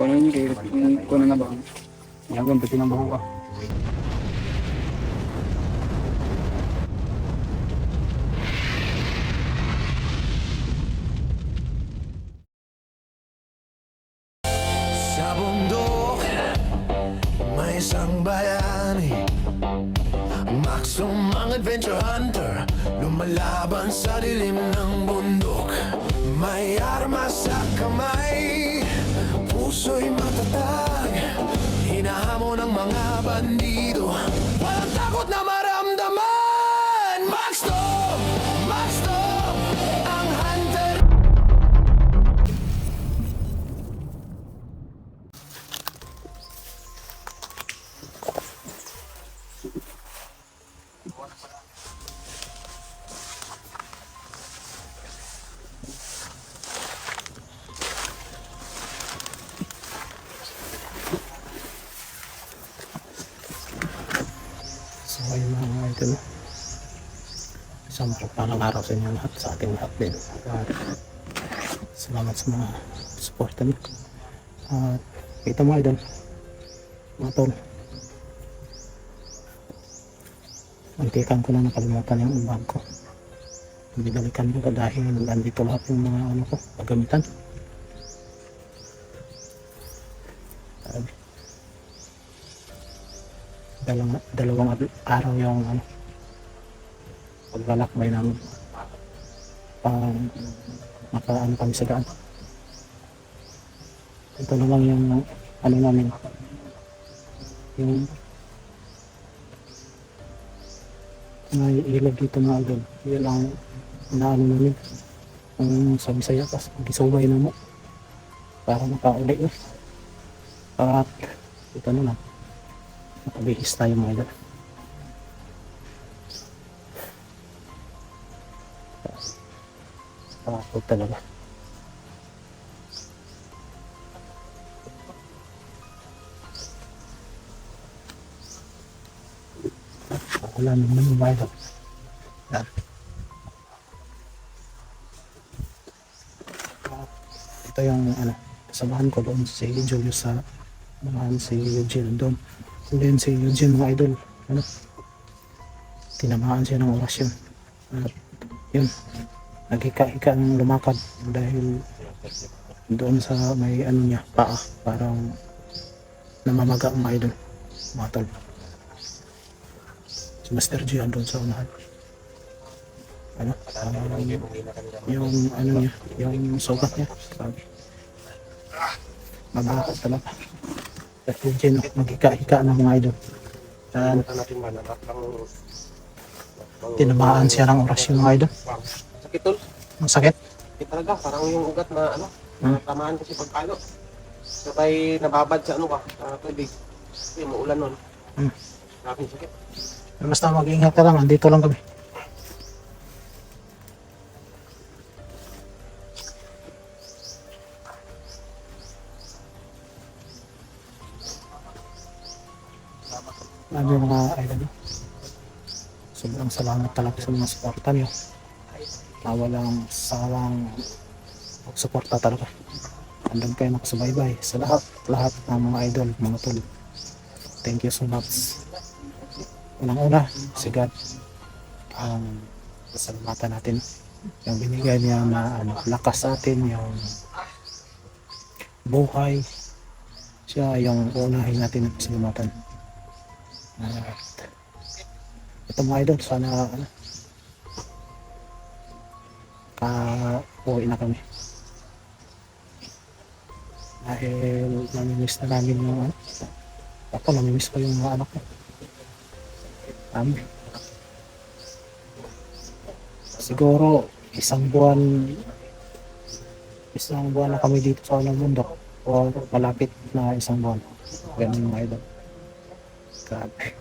Kung ano yung kung ano na ba? Yan, pati ng buho ka. Sa bundok, may isang bayani, Maximum adventure hunter, lumalaban sa dilim ng bundok. May armas sa kamay, puso'y matatag, hinahamon ng mga bandido, walang takot na maramdaman. Max Tom, ang hunter. So ayun mga idol, isang palang araw sa inyo lahat, sa ating lahat din. At salamat sa mga supportan niyo. At kita mo idol, mga tol, mantikan ko na nakalimutan yung bag ko. Binalikan ko dahil nandito lahat yung mga ano ko, paggamitan. Dalawang araw yung ano, paglalakbay namin, makaano kami sa daan. Ito na lang yung ano namin, yung may ilog dito mga idol. Yun ang inaano namin, yung sa Bisaya, tapos gisubay na mo para makauli na. At ito na lang, nakabihis tayo mga idol. Pakapag talaga. Wala naman yung mga idol. Yan. Ito yung ano, kasamahan ko doon si Julius sa mga si Eugene doon. And then si Eugene mga idol, ano, tinamaan siya ng orasyon. At yun, naghika-hika ng lumakad dahil doon sa may ano niya, paa, parang namamaga mga idol, mga tol. Si Master G doon sa unahan. Ano, yung ano niya, yung sugat niya, sabi, mabakot talaga. At Eugene, naghika-hika ng mga idol. And tinamaan siya ng orasyon mga idol. Sakit tol. Ang sakit. Sakit talaga. Parang yung ugat na ano, tamaan kasi pagpalo. Sabay nababad sa ano ka, sa tubig. Kasi maulan nun. Grabe yung sakit. Basta mag-ingat ka lang, andito lang kami. Ano mga idol, sobrang salamat talaga sa mga suporta niyo. Walang sawang pagsuporta talaga. Andun kayo nakasubaybay sa lahat ng mga idol, mga tol. Thank you so much. Unang-una, si God ang pasalamatan natin. Yung binigay niya na ano, lakas sa atin, yung buhay. Siya yung unahin natin na pasalamatan. At ito mga idol, sana ano, uwi na kami. Dahil namimiss na namin yung ano, ako namimiss ko yung mga anak ko. Siguro isang buwan na kami dito sa unang bundok, o malapit na isang buwan. Ganun mga idol. Grabe.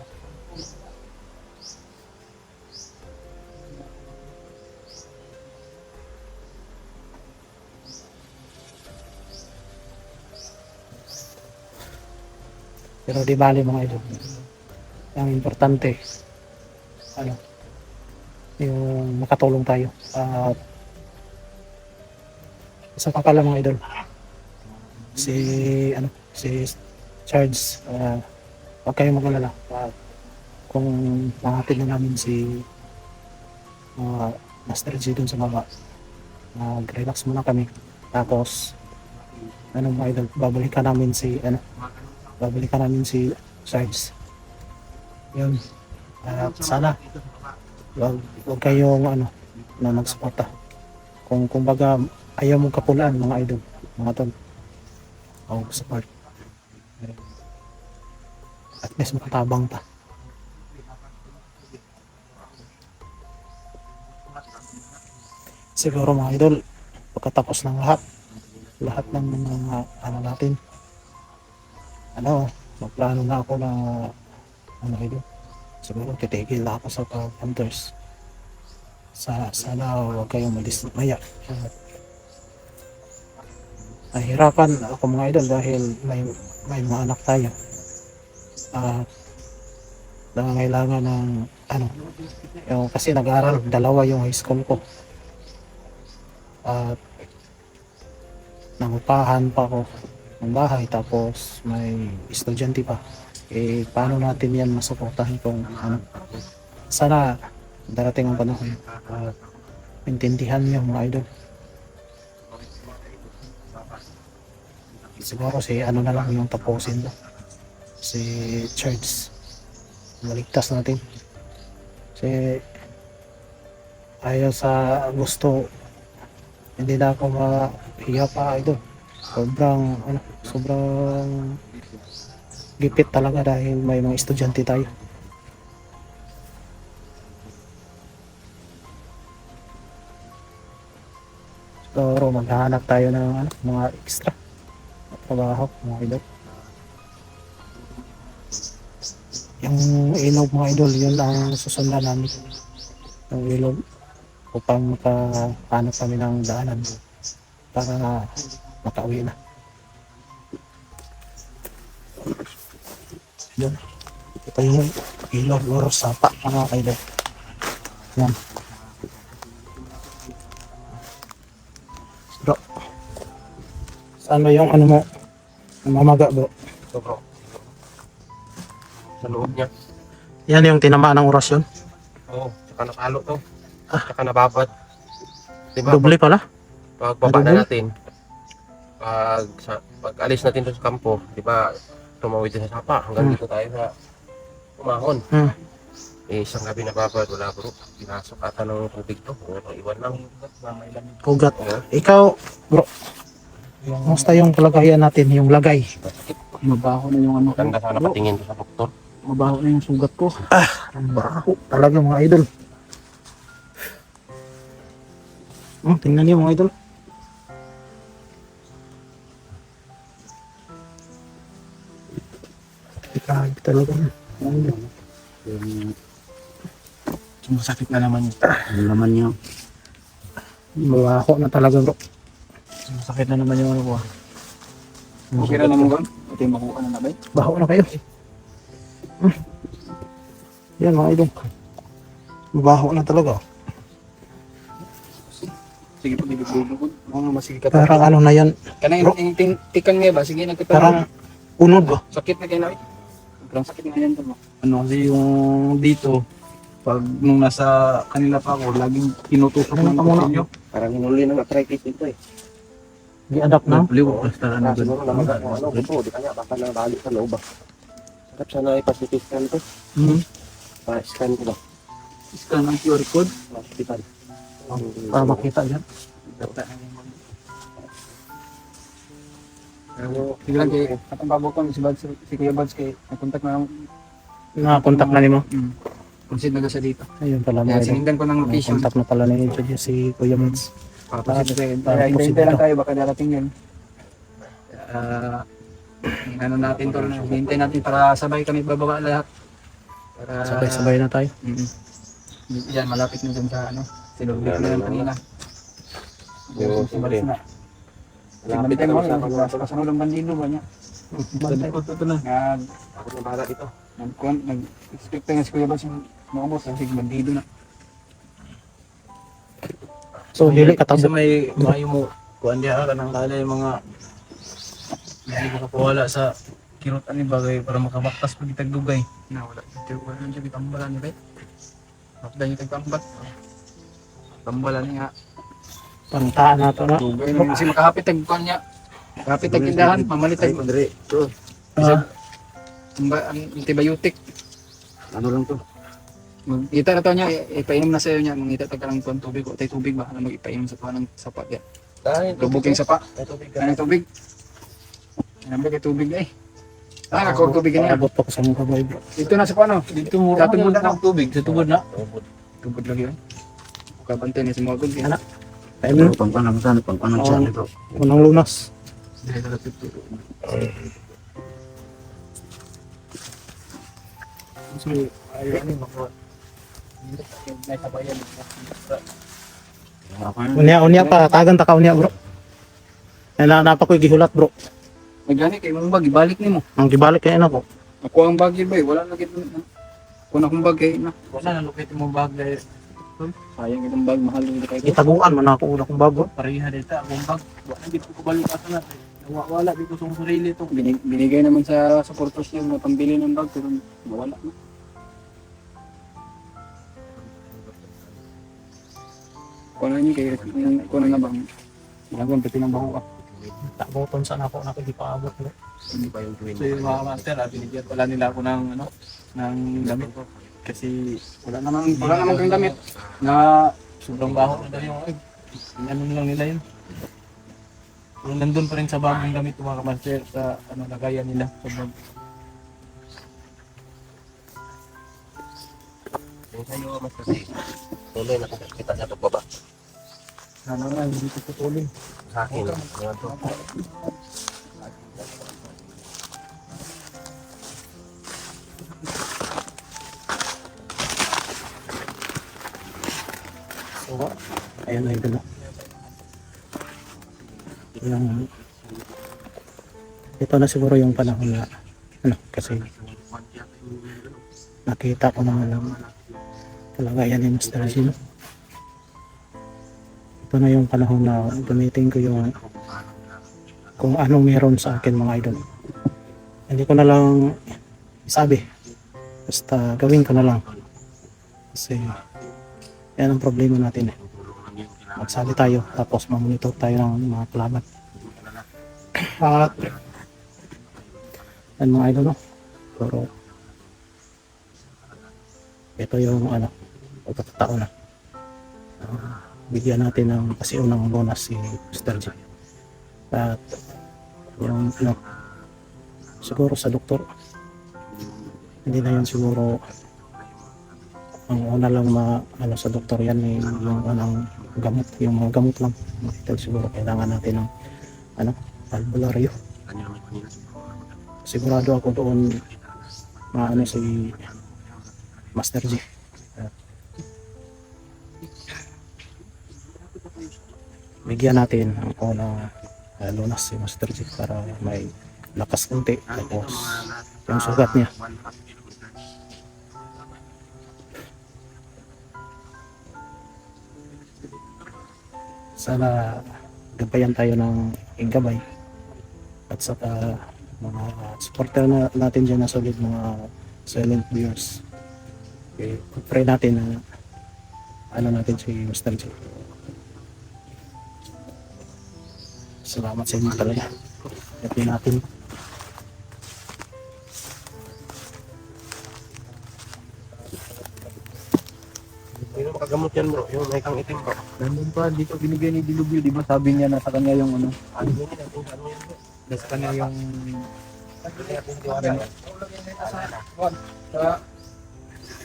Pero di bali mga idol, ang importante ano, yung makatulong tayo. At isa pa pala mga idol, si Charles, huwag kayong mag-alala. Kung mahatid na namin si Master G dun sa baba, mag-relax muna kami. Tapos, mga idol, babalikan namin si Charles. Yun. Sana, huwag kayong na magsuporta. Kung kumbaga, ayaw mong kapulaan mga idol, mga tol. O support. At least makatabang pa. Siguro mga idol, pagkatapos ng lahat ng mga natin, magplano na ako na idol. Siguro titigil na ako sa hunters. Sana huwag kayong madismaya. Nahihirapan ako mga idol dahil may mga anak tayo. Nangangailangan ng kasi nag-aaral, dalawa yung high school ko. At nangupahan pa ako ng bahay, tapos may estudyante pa. Paano natin yan masuportahan kung sana darating ang panahon at intindihan niyo mga idol. Siguro na lang yung tapusin mo, si Charles, maligtas natin. Kasi ayaw sa gusto, hindi na ako mahiya pa idol. Sobrang gipit talaga dahil may mga estudyante tayo. Siguro maghahanap tayo ng mga extra trabaho mga idol. Yung ilog mga idol, yun ang susundan namin. Yung ilog upang makahanap kami ng daanan para makauwi na. Yun. Ito yung ilog or sapa mga idol. Yan. Bro, saan ba yung mo? Mamaga bro. Ito bro. Sa loob niya. Yan yung tinamaan ng orasyon. Oo, tsaka nakalo to. Tsaka nababad. Diba? Doble pala. Pag baba na natin, pag alis natin doon sa kampo, di ba, tumawid din sa sapa hanggang dito tayo sa umahon. Isang gabi nababad, wala bro. Pinasok ata ng tubig to. Iwan lang. Ugat. Ikaw, bro, musta yung kalagayan natin, yung lagay? Mabaho na yung Maganda sana patingin to sa doktor. mabaho na yung sugat ko. Ang baho talaga mga idol. Tingnan niyo mga idol. Grabe talaga. Sumasakit na naman yun. Yung laman niya. Mabaho na talaga bro. Sumasakit na naman yung ko. Okay na naman ba? Ito yung makuha na nabay. Baho na kayo. Yan mga idol. Mabaho na talaga. Sige po, bibigyan ko. Masigit ka. Parang na yan. Kanang tikang nga ba? Sige, nagkataon. Parang unod ba? Sakit na kayo na. Sobrang sakit na yan. Kasi yung dito, pag nung nasa kanila pa ako, laging tinutusok ng kutsilyo. Parang hinuli ng arthritis dito eh. Di-adapt na? Liw, basta na Siguro namaga ng ito. Di kanya, baka nabalik sa loob ah. Sarap sana ipa-CT scan to. Pa-scan ko ba? Scan ng QR code. Hospital. Para makita yan. Sige lang kay atong babukon si Bads, si Kuya Bads kay nag-contact na lang. Na-contact na ni mo? Consider na siya dito. Ayun pala Kaya mga idol. sinigdan ko ng location. Contact na pala ni Jojo si Kuya Mads. Kaya hintay lang tayo, baka darating yun. Ano natin to, hintay natin para sabay kami bababa lahat. Para Sabay-sabay na tayo. Yan, malapit na dun sa sinubik na yan kanina. Si Bads na. Lapit Bantay mo, na sa kasunod ang bandido ba niya? Bantay ko ito na. Ako na bahala dito. Nag-expect nga si Kuya Bads yung maumos, kasi bandido na. So, dili Isa katabo. may mga mo, kuhan diya ka ng kala yung mga Hindi makapawala sa kirot ani bagay para makabaktas pag itagdugay. Na wala nang siya tambalan ni bay. Makda niya tagtambat. Tambalan niya. Pantaan na to na. Dugay nang si makahapit tag kuan niya. Kapit tag tindahan, mamalitag. Ah, Ang antibiotic. Ano lang to? Kita na to niya, ipainom na sa'yo niya. Mangita tag lang kuan tubig o tay tubig ba? Ano mag-ipainom sa kuan ng sapa yan. Lubog yung sapa. Ano tubig? Ano ba kay tubig eh? Ako tubig niya. abot pa ko sa mga kabay bro. Dito na sa kuan. Dito mo ra na tubig. Sa tubod na. Tubod lagi yun. Kabantay ni sa mga gud. Anak. Tayo mo. Pangpanang siya nito. Unang lunas. So, ayaw ni mako. May tabayan. Unya pa, tagan ta ka unya bro. Napa ko'y gihulat bro. May gani kay mong bag ibalik nimo. Ang gibalik kay na ko. Ako ang bag ba, wala na gid. Kuno akong bag kay na. Wala na lupit mo bag dahil sayang itong bag mahal din kay ko. Itaguan man ako una kong bago. Pareha dita akong bag. Wala gid ko kabalo ka na. Wala dito sa sarili to. Binigay naman sa supporters niya na pambili ng bag pero wala na. Kuno ni kay kuno nga bang. Ginagawa pati ng baho ka. Taboton sa nako na ko di pa abot bro. Hindi pa yung tuwing. So yung mga master, binigyan pala nila ako ng ano, ng damit kasi wala namang kang damit na sobrang baho na daw yung ano lang nila yun. Yung nandun pa rin sa bagong damit ng mga master sa ano lagayan nila sa bag. Yung sa'yo, mas kasi tuloy na kita niya pagbaba. Sana na, hindi ko putulin. Sa akin, yan to. So, ayun na yun. Yung, ito na siguro yung panahon na ano, kasi nakita ko na lang kalagayan ni Mr. Gino. Ito na yung panahon na gamitin ko yung kung anong meron sa akin mga idol. Hindi ko na lang isabi. Basta gawin ko na lang. Kasi yan ang problema natin eh. Magsabi tayo tapos mamonitor tayo ng mga kalaban. At yan mga idol no. Pero ito yung ano pagkakataon na bigyan natin ng pasiunang bonus si Mr. G. At yung ano siguro sa doktor hindi na yan siguro ang una lang ano sa doktor yan eh, yung anong gamot, yung mga gamot lang ito siguro kailangan natin ng ano, albularyo sigurado ako doon ano si Master G. Bigyan natin ang unang lunas si Master G para may lakas kunti tapos yung sugat niya sana gabayan tayo ng gabay at saka mga supporter na natin dyan na solid mga silent viewers. Okay, pray natin na ano natin si Mr. J. Salamat sa inyo talaga. Happy natin. Hindi na makagamot yan bro, yung may kang itim bro. Nandun pa, dito binigay ni Dilubyo, di ba sabi niya na sa kanya yung ano, Ano yun natin, ano yan bro? sa kanya yung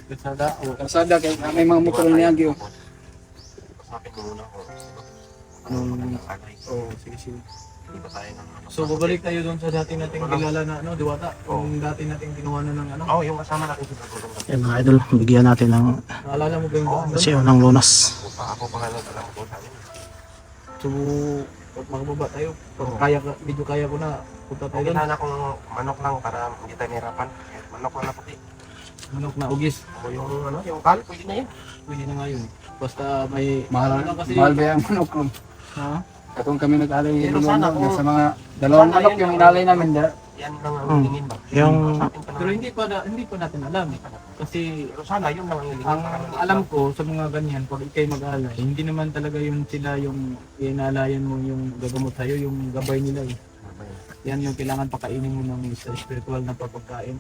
Kalsada, kalsada kay may mga motor niya gyud. Kasapin mo muna ko. Oh, sige sige. Hindi pa tayo ng ano. So babalik tayo doon sa dati nating kilala na ano, Diwata. Yung dati nating ginawa na ng ano. Oo, yung kasama natin sa pagulong. Yan mga idol, bigyan natin ng Naalala mo ba yung doon? kasi unang lunas. Ako pa nga lang alam ko sa akin. So pag magbaba tayo, pag kaya medyo kaya ko na punta tayo Kung doon. sana kung manok lang para hindi tayo nahirapan. Manok lang na puti. Manok na ugis. O yung ano, yung kal, pwede na yun. Pwede na nga yun. Basta may Mahal ano kasi ba yung manok mo? ha? Katong kami nag-alay Pero sana sa mga dalawang sana manok yun yung yung- inalay namin. Yan lang ang Hmm. hilingin ba? Yung Pero hindi pa natin alam. Kasi Pero sana yun lang ang hilingin. ang alam ko sa mga ganyan, pag ikay mag-alay, hindi naman talaga yung sila yung inalayan mo yung gagamot sa'yo, yung gabay nila eh. Yan yung kailangan pakainin mo ng sa spiritual na pagkain.